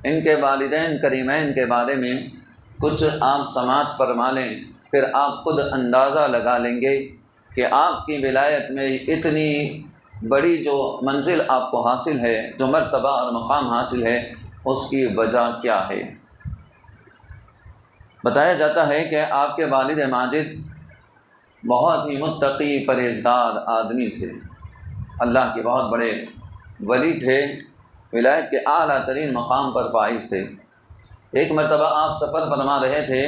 ان کے والدین کریمین کے بارے میں کچھ آپ سماعت فرما لیں، پھر آپ خود اندازہ لگا لیں گے کہ آپ کی ولایت میں اتنی بڑی جو منزل آپ کو حاصل ہے، جو مرتبہ اور مقام حاصل ہے، اس کی وجہ کیا ہے۔ بتایا جاتا ہے کہ آپ کے والد ماجد بہت ہی متقی پرہیزگار آدمی تھے، اللہ کے بہت بڑے ولی تھے، ولایت کے اعلیٰ ترین مقام پر فائز تھے۔ ایک مرتبہ آپ سفر فرما رہے تھے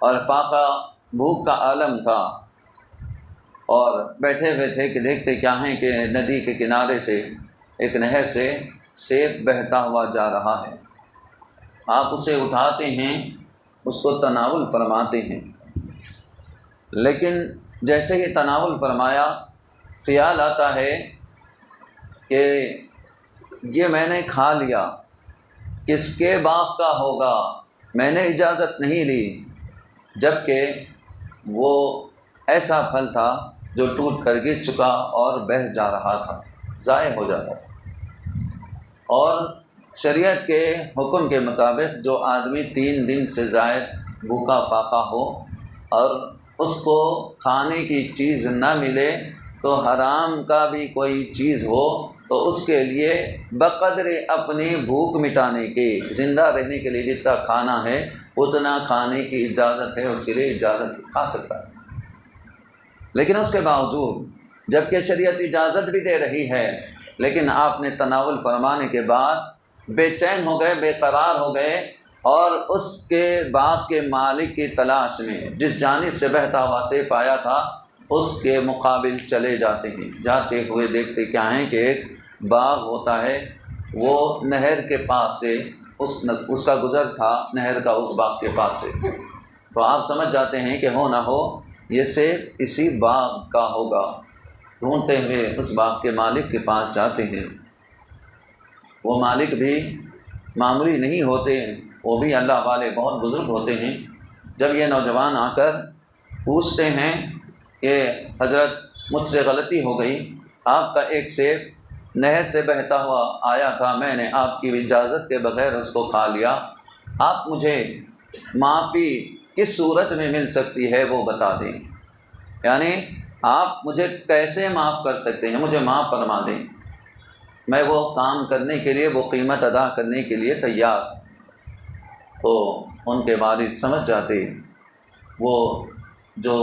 اور فاقہ بھوک کا عالم تھا، اور بیٹھے ہوئے تھے کہ دیکھتے کیا ہیں کہ ندی کے کنارے سے ایک نہر سے سیب بہتا ہوا جا رہا ہے۔ آپ اسے اٹھاتے ہیں، اس کو تناول فرماتے ہیں، لیکن جیسے ہی تناول فرمایا خیال آتا ہے کہ یہ میں نے کھا لیا، کس کے باغ کا ہوگا، میں نے اجازت نہیں لی، جبکہ وہ ایسا پھل تھا جو ٹوٹ کر گر چکا اور بہہ جا رہا تھا، ضائع ہو جاتا تھا۔ اور شریعت کے حکم کے مطابق جو آدمی 3 دن سے زائد بھوکا فاقہ ہو اور اس کو کھانے کی چیز نہ ملے تو حرام کا بھی کوئی چیز ہو تو اس کے لیے بقدر اپنی بھوک مٹانے کے، زندہ رہنے کے لیے جتنا کھانا ہے اتنا کھانے کی اجازت ہے، اس کے لیے اجازت کھا سکتا ہے۔ لیکن اس کے باوجود جبکہ شریعت اجازت بھی دے رہی ہے، لیکن آپ نے تناول فرمانے کے بعد بے چین ہو گئے، بے قرار ہو گئے، اور اس کے باغ کے مالک کی تلاش میں جس جانب سے بہتا ہوا سیب پایا تھا اس کے مقابل چلے جاتے ہیں۔ جاتے ہوئے دیکھتے کیا ہیں کہ ایک باغ ہوتا ہے، وہ نہر کے پاس سے اس کا گزر تھا، نہر کا اس باغ کے پاس سے، تو آپ سمجھ جاتے ہیں کہ ہو نہ ہو یہ سیب اسی باغ کا ہوگا۔ ڈھونڈتے ہوئے اس باغ کے مالک کے پاس جاتے ہیں۔ وہ مالک بھی معمولی نہیں ہوتے، وہ بھی اللہ والے بہت بزرگ ہوتے ہیں۔ جب یہ نوجوان آ کر پوچھتے ہیں کہ حضرت مجھ سے غلطی ہو گئی، آپ کا ایک سیب نہر سے بہتا ہوا آیا تھا، میں نے آپ کی اجازت کے بغیر اس کو کھا لیا، آپ مجھے معافی کس صورت میں مل سکتی ہے وہ بتا دیں، یعنی آپ مجھے کیسے معاف کر سکتے ہیں، مجھے معاف فرما دیں، میں وہ کام کرنے کے لیے، وہ قیمت ادا کرنے کے لیے تیار۔ تو ان کے والد سمجھ جاتے، وہ جو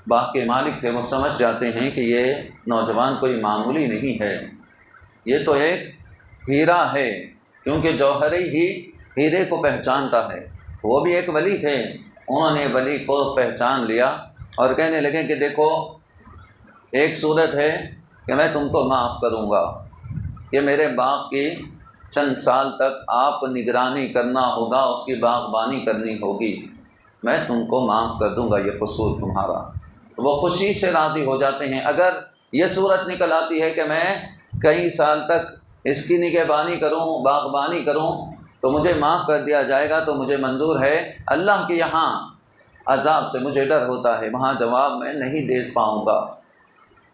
باغ کے مالک تھے وہ سمجھ جاتے ہیں کہ یہ نوجوان کوئی معمولی نہیں ہے، یہ تو ایک ہیرا ہے، کیونکہ جوہری ہی ہیرے کو پہچانتا ہے۔ وہ بھی ایک ولی تھے، انہوں نے ولی کو پہچان لیا اور کہنے لگے کہ دیکھو ایک صورت ہے کہ میں تم کو معاف کروں گا، کہ میرے باغ کی چند سال تک آپ نگرانی کرنا ہوگا، اس کی باغبانی کرنی ہوگی، میں تم کو معاف کر دوں گا یہ قصور تمہارا۔ وہ خوشی سے راضی ہو جاتے ہیں۔ اگر یہ صورت نکل آتی ہے کہ میں کئی سال تک اس کی نگہبانی کروں، باغبانی کروں تو مجھے معاف کر دیا جائے گا تو مجھے منظور ہے، اللہ کے یہاں عذاب سے مجھے ڈر ہوتا ہے، وہاں جواب میں نہیں دے پاؤں گا،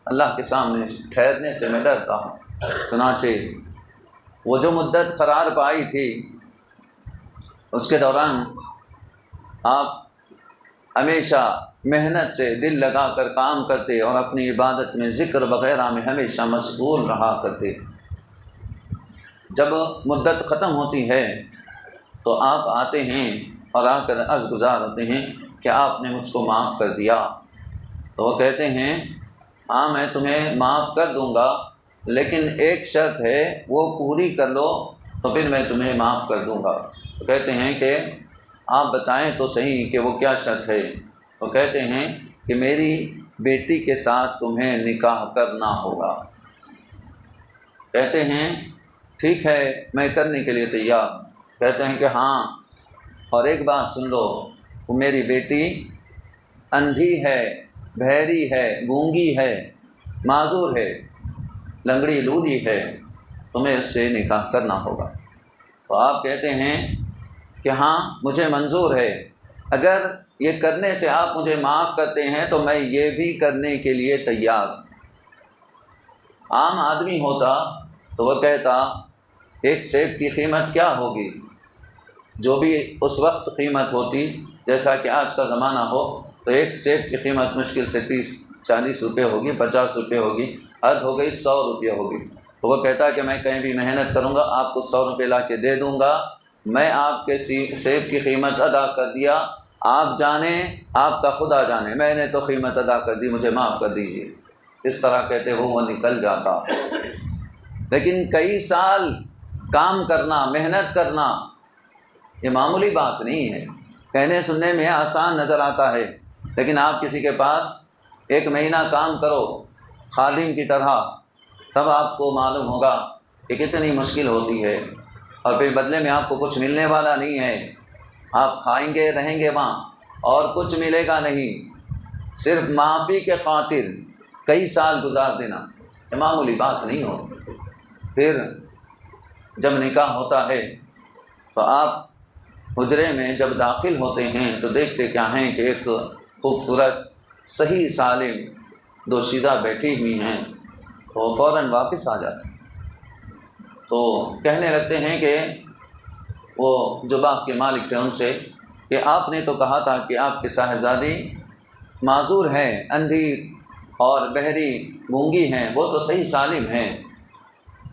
اللہ کے سامنے ٹھہرنے سے میں ڈرتا ہوں۔ چنانچہ وہ جو مدت قرار پائی تھی اس کے دوران آپ ہمیشہ محنت سے دل لگا کر کام کرتے اور اپنی عبادت میں، ذکر وغیرہ میں ہمیشہ مشغول رہا کرتے۔ جب مدت ختم ہوتی ہے تو آپ آتے ہیں اور آ کر عرض گزار ہوتے ہیں کہ آپ نے مجھ کو معاف کر دیا، تو وہ کہتے ہیں ہاں میں تمہیں معاف کر دوں گا، لیکن ایک شرط ہے وہ پوری کر لو تو پھر میں تمہیں معاف کر دوں گا۔ تو کہتے ہیں کہ آپ بتائیں تو صحیح کہ وہ کیا شرط ہے۔ تو کہتے ہیں کہ میری بیٹی کے ساتھ تمہیں نکاح کرنا ہوگا۔ کہتے ہیں ٹھیک ہے میں کرنے کے لیے تیار۔ کہتے ہیں کہ ہاں، اور ایک بات سن لو، وہ میری بیٹی اندھی ہے، بہری ہے، گونگی ہے، معذور ہے، لنگڑی لولی ہے، تمہیں اس سے نکاح کرنا ہوگا۔ تو آپ کہتے ہیں کہ ہاں مجھے منظور ہے، اگر یہ کرنے سے آپ مجھے معاف کرتے ہیں تو میں یہ بھی کرنے کے لیے تیار۔ عام آدمی ہوتا تو وہ کہتا ایک سیب کی قیمت کیا ہوگی؟ جو بھی اس وقت قیمت ہوتی، جیسا کہ آج کا زمانہ ہو، تو ایک سیب کی قیمت مشکل سے 30-40 روپے ہوگی، 50 روپے ہوگی، حد ہو گئی 100 روپے ہوگی۔ تو وہ کہتا ہے کہ میں کہیں بھی محنت کروں گا، آپ کو 100 روپے لا کے دے دوں گا، میں آپ کے سیب کی قیمت ادا کر دیا، آپ جانیں، آپ کا خدا جانے، میں نے تو قیمت ادا کر دی، مجھے معاف کر دیجیے۔ اس طرح کہتے وہ نکل جاتا۔ لیکن کئی سال کام کرنا، محنت کرنا، یہ معمولی بات نہیں ہے۔ کہنے سننے میں آسان نظر آتا ہے، لیکن آپ کسی کے پاس 1 مہینہ کام کرو خادم کی طرح، تب آپ کو معلوم ہوگا کہ کتنی مشکل ہوتی ہے، اور پھر بدلے میں آپ کو کچھ ملنے والا نہیں ہے۔ آپ کھائیں گے، رہیں گے وہاں، اور کچھ ملے گا نہیں، صرف معافی کے خاطر کئی سال گزار دینا، یہ معمولی بات نہیں ہو۔ پھر جب نکاح ہوتا ہے تو آپ حجرے میں جب داخل ہوتے ہیں تو دیکھتے کیا ہیں کہ ایک خوبصورت صحیح سالم دوشیزہ بیٹھی ہوئی ہیں، تو فوراً واپس آ جاتے ہیں۔ تو کہنے لگتے ہیں کہ وہ جو باغ کے مالک تھے ان سے کہ آپ نے تو کہا تھا کہ آپ کی صاحبزادی معذور ہے، اندھی اور بہری گونگی ہیں، وہ تو صحیح سالم ہیں۔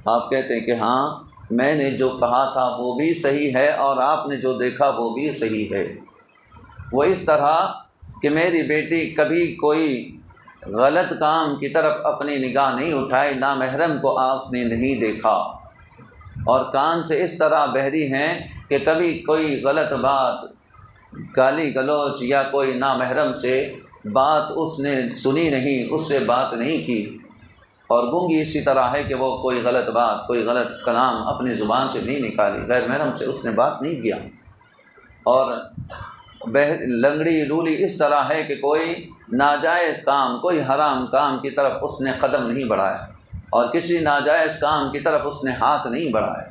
آپ کہتے ہیں کہ ہاں، میں نے جو کہا تھا وہ بھی صحیح ہے، اور آپ نے جو دیکھا وہ بھی صحیح ہے۔ وہ اس طرح کہ میری بیٹی کبھی کوئی غلط کام کی طرف اپنی نگاہ نہیں اٹھائے، نامحرم کو آپ نے نہیں دیکھا، اور کان سے اس طرح بہری ہیں کہ کبھی کوئی غلط بات، گالی گلوچ یا کوئی نامحرم سے بات اس نے سنی نہیں، اس سے بات نہیں کی، اور گونگی اسی طرح ہے کہ وہ کوئی غلط بات، کوئی غلط کلام اپنی زبان سے نہیں نکالی، غیر محرم سے اس نے بات نہیں کیا، اور لنگڑی لولی اس طرح ہے کہ کوئی ناجائز کام، کوئی حرام کام کی طرف اس نے قدم نہیں بڑھایا، اور کسی ناجائز کام کی طرف اس نے ہاتھ نہیں بڑھایا۔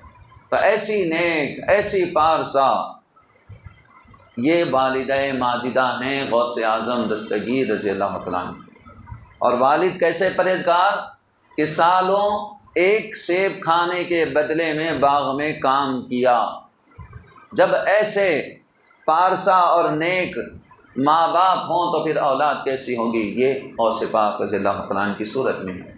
تو ایسی نیک، ایسی پارسا، یہ والدہ ماجدہ ہیں غوث اعظم دستگیر رضی اللہ تعالیٰ عنہ۔ اور والد کیسے پرہیزگار کہ سالوں ایک سیب کھانے کے بدلے میں باغ میں کام کیا۔ جب ایسے پارسا اور نیک ماں باپ ہوں تو پھر اولاد کیسی ہوگی؟ یہ غوث پاک رضی اللہ تعالیٰ عنہ کی صورت میں ہے۔